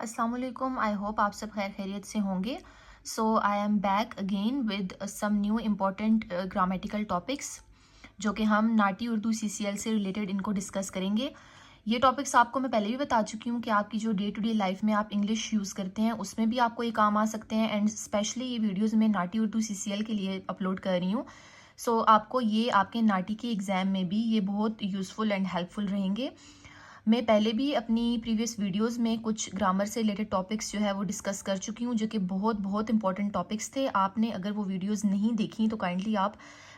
अस्सलाम वालेकुम। I hope आप सब खैर खैरियत से होंगे। So I am back again with some new important grammatical topics जो कि हम नाटी उर्दू सीसीएल से रिलेटेड इनको डिस्कस करेंगे। ये टॉपिक्स आपको मैं पहले भी बता चुकी हूँ कि आपकी जो डे टू डे लाइफ में आप इंग्लिश यूज़ करते हैं उसमें भी आपको ये काम आ सकते हैं, एंड स्पेशली ये वीडियोज़ मैं नाटी उर्दू सीसीएल के लिए अपलोड कर रही हूँ। सो आपको ये आपके नाटी के एग्ज़ाम में भी ये बहुत यूज़फुल एंड हेल्पफुल रहेंगे। मैं पहले भी अपनी प्रीवियस वीडियोस में कुछ ग्रामर से रिलेटेड टॉपिक्स जो है वो डिस्कस कर चुकी हूँ, जो कि बहुत बहुत इंपॉर्टेंट टॉपिक्स थे। आपने अगर वो वीडियोस नहीं देखी तो काइंडली आप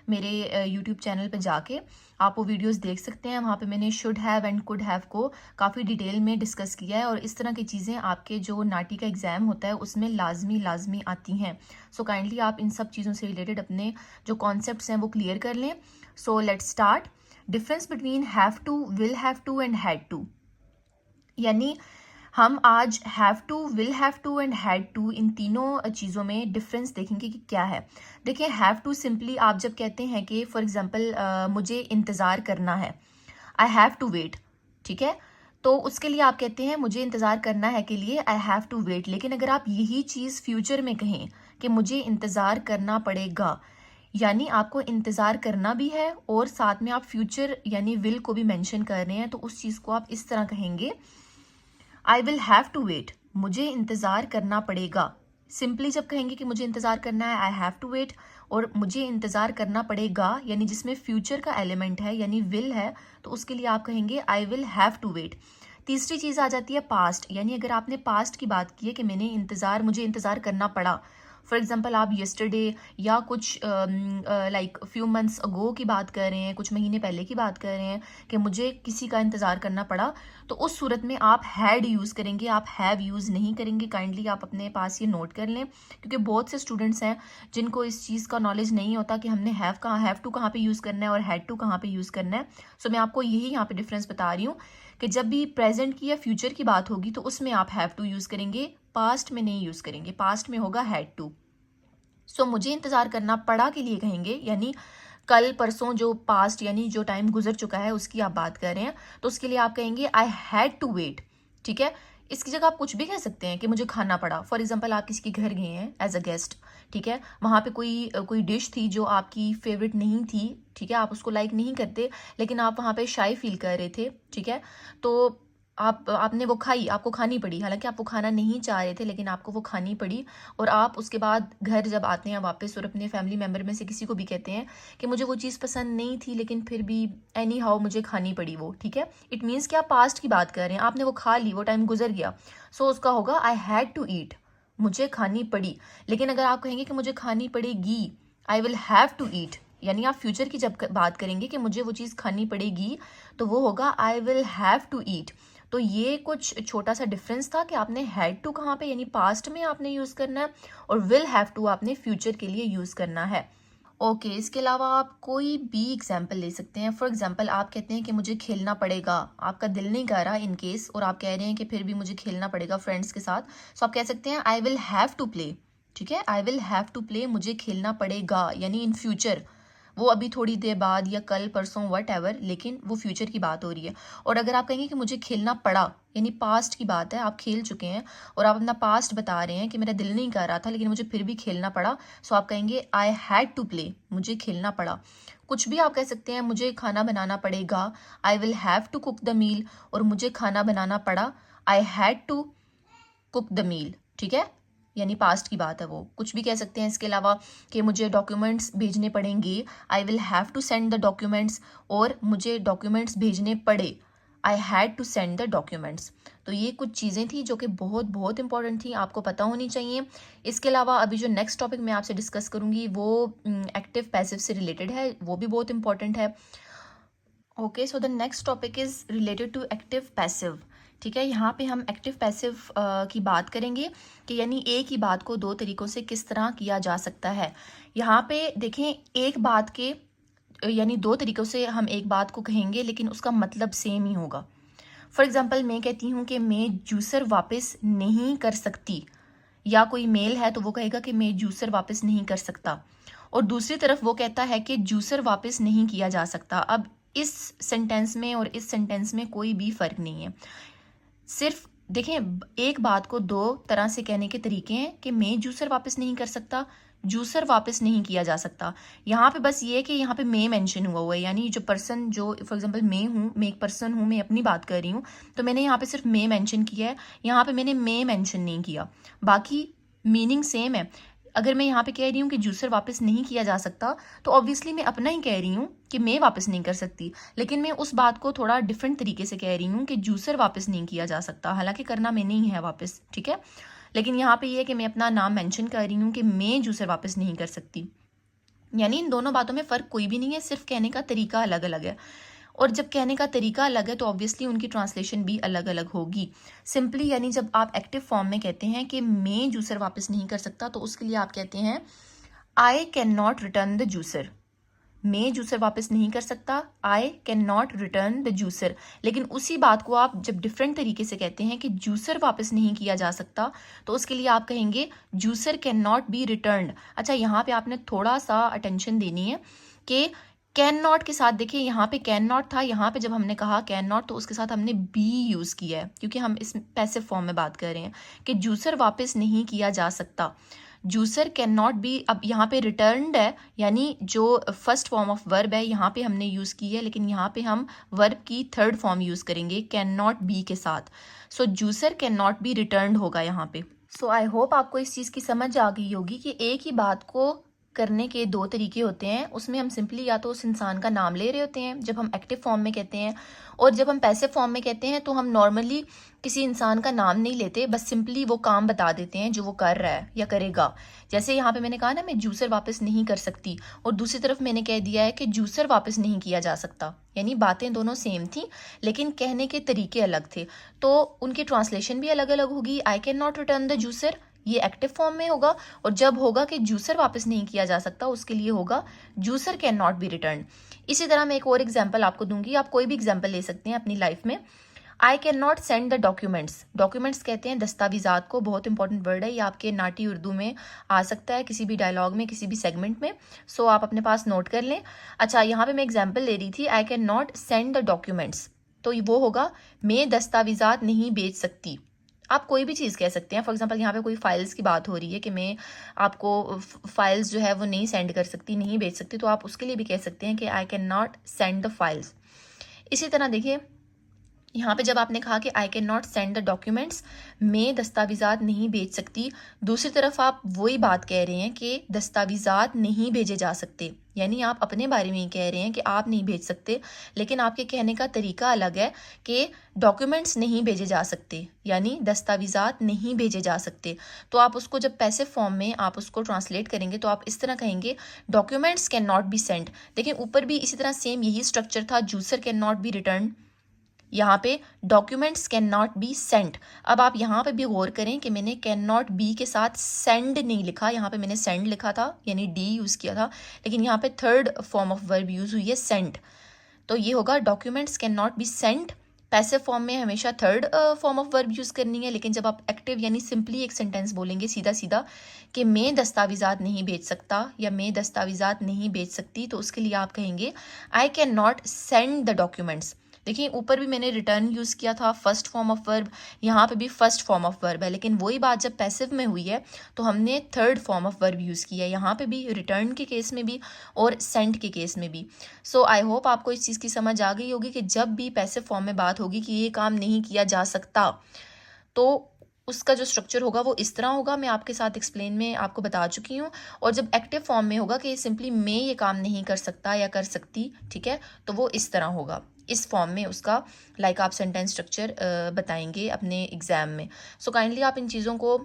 मेरे यूट्यूब चैनल पे जाके आप वो वीडियोस देख सकते हैं। वहाँ पे मैंने should have and could have को काफ़ी डिटेल में डिस्कस किया है, और इस तरह की चीज़ें आपके जो नाटी का एग्ज़ाम होता है उसमें लाजमी आती हैं। सो काइंडली आप इन सब चीज़ों से रिलेटेड अपने जो कॉन्सेप्ट्स हैं वो क्लियर कर लें। So let's start. Difference between have to, will have to and had to. यानी हम आज have to, will have to and had to, इन तीनों चीज़ों में डिफरेंस देखेंगे कि क्या है। देखिए, हैव टू सिंपली आप जब कहते हैं कि फॉर एग्जांपल मुझे इंतज़ार करना है, आई हैव टू वेट, ठीक है, तो उसके लिए आप कहते हैं मुझे इंतज़ार करना है के लिए आई हैव टू वेट। लेकिन अगर आप यही चीज़ फ्यूचर में कहें कि मुझे इंतज़ार करना पड़ेगा, यानी आपको इंतज़ार करना भी है और साथ में आप फ्यूचर यानी विल को भी मेंशन कर रहे हैं, तो उस चीज़ को आप इस तरह कहेंगे, I will have to wait, मुझे इंतज़ार करना पड़ेगा। सिंपली जब कहेंगे कि मुझे इंतज़ार करना है, आई हैव टू वेट, और मुझे इंतज़ार करना पड़ेगा यानी जिसमें फ्यूचर का एलिमेंट है यानी विल है, तो उसके लिए आप कहेंगे I will have to wait. तीसरी चीज़ आ जाती है पास्ट, यानी अगर आपने पास्ट की बात की है कि मुझे इंतज़ार करना पड़ा। फॉर एग्जाम्पल आप येस्टरडे या कुछ लाइक फ्यू मंथ्स अगो की बात कर रहे हैं, कुछ महीने पहले की बात कर रहे हैं कि मुझे किसी का इंतज़ार करना पड़ा, तो उस सूरत में आप हैड यूज़ करेंगे, आप हैव यूज़ नहीं करेंगे। काइंडली आप अपने पास ये नोट कर लें, क्योंकि बहुत से स्टूडेंट्स हैं जिनको इस चीज़ का नॉलेज नहीं होता कि हमने हैव टू कहाँ पे यूज़ करना है और हैड टू कहाँ पे यूज़ करना है। सो मैं आपको यही यहाँ पे डिफरेंस बता रही हूँ कि जब भी प्रेजेंट की या फ्यूचर की बात होगी तो उसमें आप हैव टू यूज़ करेंगे, पास्ट में नहीं यूज़ करेंगे। पास्ट में होगा हैड टू। सो मुझे इंतज़ार करना पड़ा के लिए कहेंगे, यानी कल परसों जो पास्ट यानी जो टाइम गुजर चुका है उसकी आप बात कर रहे हैं, तो उसके लिए आप कहेंगे आई हैड टू वेट, ठीक है। इसकी जगह आप कुछ भी कह सकते हैं कि मुझे खाना पड़ा। फॉर एग्जांपल आप किसी के घर गए हैं एज अ गेस्ट, ठीक है, वहाँ पे कोई डिश थी जो आपकी फेवरेट नहीं थी, ठीक है, आप उसको लाइक नहीं करते, लेकिन आप वहाँ पे शाय फील कर रहे थे, ठीक है, तो आपने वो खाई, आपको खानी पड़ी, हालांकि आप वो खाना नहीं चाह रहे थे लेकिन आपको वो खानी पड़ी। और आप उसके बाद घर जब आते हैं वापस और अपने फैमिली मेम्बर में से किसी को भी कहते हैं कि मुझे वो चीज़ पसंद नहीं थी लेकिन फिर भी एनी हाउ मुझे खानी पड़ी वो, ठीक है। इट मीन्स कि आप पास्ट की बात कर रहे हैं, आपने वो खा ली, वो टाइम गुजर गया, सो उसका होगा आई हैड टू ईट, मुझे खानी पड़ी। लेकिन अगर आप कहेंगे कि मुझे खानी पड़ेगी, I will have to eat, यानी आप फ्यूचर की जब बात करेंगे कि मुझे वो चीज़ खानी पड़ेगी, तो वो होगा I will have to eat. तो ये कुछ छोटा सा डिफरेंस था कि आपने हैड टू कहाँ पे यानी पास्ट में आपने यूज़ करना है, और विल हैव टू आपने फ्यूचर के लिए यूज़ करना है। ओके, इसके अलावा आप कोई भी एग्जाम्पल ले सकते हैं। फॉर एग्जाम्पल आप कहते हैं कि मुझे खेलना पड़ेगा, आपका दिल नहीं कर रहा इन केस, और आप कह रहे हैं कि फिर भी मुझे खेलना पड़ेगा फ्रेंड्स के साथ, सो आप कह सकते हैं I will have to play, ठीक है, I will have to play, मुझे खेलना पड़ेगा, यानी इन फ्यूचर, वो अभी थोड़ी देर बाद या कल परसों वट एवर, लेकिन वो फ्यूचर की बात हो रही है। और अगर आप कहेंगे कि मुझे खेलना पड़ा, यानी पास्ट की बात है, आप खेल चुके हैं और आप अपना पास्ट बता रहे हैं कि मेरा दिल नहीं कर रहा था लेकिन मुझे फिर भी खेलना पड़ा, सो आप कहेंगे आई हैड टू प्ले, मुझे खेलना पड़ा। कुछ भी आप कह सकते हैं, मुझे खाना बनाना पड़ेगा, I will have to cook the meal, और मुझे खाना बनाना पड़ा, I had to cook the meal, ठीक है, यानी पास्ट की बात है वो। कुछ भी कह सकते हैं इसके अलावा कि मुझे डॉक्यूमेंट्स भेजने पड़ेंगे, I will have to send the documents, और मुझे डॉक्यूमेंट्स भेजने पड़े, I had to send the documents. तो ये कुछ चीज़ें थी जो कि बहुत बहुत इंपॉर्टेंट थी, आपको पता होनी चाहिए। इसके अलावा अभी जो नेक्स्ट टॉपिक मैं आपसे डिस्कस करूंगी वो एक्टिव पैसिव से रिलेटेड है, वो भी बहुत इंपॉर्टेंट है। Okay, so the next topic is related to active passive, ठीक है। यहाँ पे हम एक्टिव पैसिव की बात करेंगे कि यानी एक ही बात को दो तरीकों से किस तरह किया जा सकता है। यहाँ पे देखें, एक बात के यानी दो तरीकों से हम एक बात को कहेंगे लेकिन उसका मतलब सेम ही होगा। फॉर एग्जाम्पल मैं कहती हूँ कि मैं जूसर वापस नहीं कर सकती, या कोई मेल है तो वो कहेगा कि मैं जूसर वापस नहीं कर सकता, और दूसरी तरफ वो कहता है कि जूसर वापस नहीं किया जा सकता। अब इस सेंटेंस में और इस सेंटेंस में कोई भी फर्क नहीं है, सिर्फ देखें, एक बात को दो तरह से कहने के तरीके हैं कि मैं जूसर वापस नहीं कर सकता, जूसर वापस नहीं किया जा सकता। यहाँ पे बस ये है कि यहाँ पे मैं मेंशन हुआ है, यानी जो पर्सन, जो फॉर एग्जांपल मैं हूँ, मैं एक पर्सन हूँ, मैं अपनी बात कर रही हूँ, तो मैंने यहाँ पे सिर्फ मैं मेंशन किया है, यहाँ पे मैंने मैं मेंशन नहीं किया। बाकी मीनिंग सेम है। अगर मैं यहाँ पे कह रही हूँ कि जूसर वापस नहीं किया जा सकता, तो ऑब्वियसली मैं अपना ही कह रही हूँ कि मैं वापस नहीं कर सकती, लेकिन मैं उस बात को थोड़ा डिफरेंट तरीके से कह रही हूँ कि जूसर वापस नहीं किया जा सकता, हालांकि करना मैंने ही है वापस, ठीक है। लेकिन यहाँ पे ये है कि मैं अपना नाम मेंशन कर रही हूँ कि मैं जूसर वापस नहीं कर सकती, यानी इन दोनों बातों में फ़र्क कोई भी नहीं है, सिर्फ कहने का तरीका अलग अलग है। और जब कहने का तरीका अलग है तो ऑब्वियसली उनकी ट्रांसलेशन भी अलग अलग होगी। सिंपली यानी जब आप एक्टिव फॉर्म में कहते हैं कि मैं जूसर वापस नहीं कर सकता, तो उसके लिए आप कहते हैं I can not return the juicer. मैं जूसर वापस नहीं कर सकता, I can not return the juicer. लेकिन उसी बात को आप जब डिफरेंट तरीके से कहते हैं कि जूसर वापस नहीं किया जा सकता, तो उसके लिए आप कहेंगे juicer can not be returned. अच्छा, यहाँ पे आपने थोड़ा सा अटेंशन देनी है कि कैन नॉट के साथ, देखिए यहाँ पे कैन नॉट था, यहाँ पे जब हमने कहा कैन नॉट तो उसके साथ हमने बी यूज़ किया है, क्योंकि हम इस पैसिव फॉर्म में बात कर रहे हैं कि जूसर वापस नहीं किया जा सकता। जूसर कैन नॉट बी, अब यहाँ पे रिटर्न्ड है, यानी जो फर्स्ट फॉर्म ऑफ वर्ब है यहाँ पे हमने यूज़ की है, लेकिन यहाँ पे हम वर्ब की थर्ड फॉर्म यूज़ करेंगे कैन नॉट बी के साथ। So juicer can not be returned होगा यहाँ पे। सो आई होप आपको इस चीज़ की समझ आ गई होगी कि एक ही बात को करने के दो तरीके होते हैं। उसमें हम सिंपली या तो उस इंसान का नाम ले रहे होते हैं जब हम एक्टिव फॉर्म में कहते हैं, और जब हम पैसिव फॉर्म में कहते हैं तो हम नॉर्मली किसी इंसान का नाम नहीं लेते, बस सिंपली वो काम बता देते हैं जो वो कर रहा है या करेगा। जैसे यहाँ पे मैंने कहा ना मैं जूसर वापस नहीं कर सकती, और दूसरी तरफ मैंने कह दिया है कि जूसर वापस नहीं किया जा सकता, यानी बातें दोनों सेम थी लेकिन कहने के तरीके अलग थे, तो उनकी ट्रांसलेशन भी अलग अलग होगी। I can not return the juicer, ये एक्टिव फॉर्म में होगा, और जब होगा कि जूसर वापस नहीं किया जा सकता उसके लिए होगा juicer can not B return. इसी तरह मैं एक और एग्जांपल आपको दूंगी, आप कोई भी एग्जांपल ले सकते हैं अपनी लाइफ में। I can not send the documents, documents कहते हैं दस्तावेजात को, बहुत इंपॉर्टेंट वर्ड है ये, आपके नाटी उर्दू में आ सकता है किसी भी डायलॉग में, किसी भी सेगमेंट में, सो आप अपने पास नोट कर लें। अच्छा, यहाँ पे मैं एग्जाम्पल ले रही थी, I can not send the documents, तो वो होगा मैं दस्तावेजात नहीं भेज सकती। आप कोई भी चीज़ कह सकते हैं, फॉर एग्जांपल यहाँ पे कोई फाइल्स की बात हो रही है कि मैं आपको फाइल्स जो है वो नहीं सेंड कर सकती, नहीं भेज सकती, तो आप उसके लिए भी कह सकते हैं कि I can not send the files. इसी तरह देखिए यहाँ पे जब आपने कहा कि I can not send the documents, मैं दस्तावेजात नहीं भेज सकती, दूसरी तरफ आप वही बात कह रहे हैं कि दस्तावेजात नहीं भेजे जा सकते, यानी आप अपने बारे में ही कह रहे हैं कि आप नहीं भेज सकते, लेकिन आपके कहने का तरीका अलग है कि डॉक्यूमेंट्स नहीं भेजे जा सकते, यानी दस्तावेजात नहीं भेजे जा सकते। तो आप उसको जब पैसिव फॉर्म में आप उसको ट्रांसलेट करेंगे तो आप इस तरह कहेंगे documents can not be send. देखिए ऊपर भी इसी तरह सेम यही स्ट्रक्चर था, juicer can not B return, यहाँ पे documents can not be send. अब आप यहाँ पे भी गौर करें कि मैंने कैन नॉट बी के साथ सेंड नहीं लिखा, यहाँ पे मैंने सेंड लिखा था, यानी डी यूज़ किया था, लेकिन यहाँ पे third form of verb use हुई है सेंड, तो ये होगा documents can not be send. Passive form में हमेशा third form of verb use करनी है, लेकिन जब आप एक्टिव यानी सिंपली एक सेंटेंस बोलेंगे सीधा सीधा कि मैं दस्तावेजात नहीं भेज सकता या मैं दस्तावेजात नहीं भेज सकती, तो उसके लिए आप कहेंगे I can not send the documents. देखिए ऊपर भी मैंने रिटर्न यूज़ किया था, फर्स्ट फॉर्म ऑफ वर्ब, यहाँ पे भी फर्स्ट फॉर्म ऑफ वर्ब है, लेकिन वही बात जब पैसिव में हुई है तो हमने third form of verb use किया है, यहाँ पे भी रिटर्न के केस में भी और सेंड के केस में भी। सो आई होप आपको इस चीज़ की समझ आ गई होगी कि जब भी पैसिव फॉर्म में बात होगी कि ये काम नहीं किया जा सकता, तो उसका जो स्ट्रक्चर होगा वो इस तरह होगा, मैं आपके साथ एक्सप्लेन में आपको बता चुकी हूँ। और जब एक्टिव फॉर्म में होगा कि सिंपली मैं ये काम नहीं कर सकता या कर सकती, ठीक है, तो वो इस तरह होगा, इस फॉर्म में उसका लाइक आप सेंटेंस स्ट्रक्चर बताएंगे अपने एग्जाम में। सो काइंडली आप इन चीज़ों को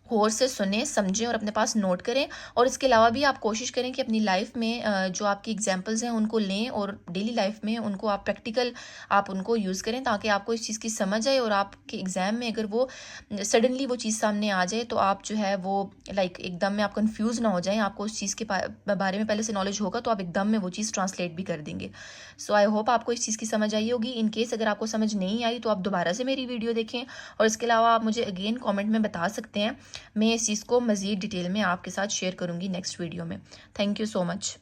गौर से सुने, समझें और अपने पास नोट करें। और इसके अलावा भी आप कोशिश करें कि अपनी लाइफ में जो आपकी एग्जांपल्स हैं उनको लें और डेली लाइफ में उनको आप प्रैक्टिकल आप उनको यूज़ करें, ताकि आपको इस चीज़ की समझ आए और आपके एग्ज़ाम में अगर वो सडनली वो चीज़ सामने आ जाए तो आप जो है वो लाइक एकदम में आप कंफ्यूज ना हो जाएं, आपको उस चीज़ के बारे में पहले से नॉलेज होगा तो आप एकदम में वो चीज़ ट्रांसलेट भी कर देंगे। सो आई होप आपको इस चीज़ की समझ आई होगी। इन केस अगर आपको समझ नहीं आई तो आप दोबारा से मेरी वीडियो देखें, और इसके अलावा आप मुझे अगेन कॉमेंट में बता सकते हैं, मैं इस चीज़ को मज़ीद डिटेल में आपके साथ शेयर करूँगी नेक्स्ट वीडियो में। Thank you so much.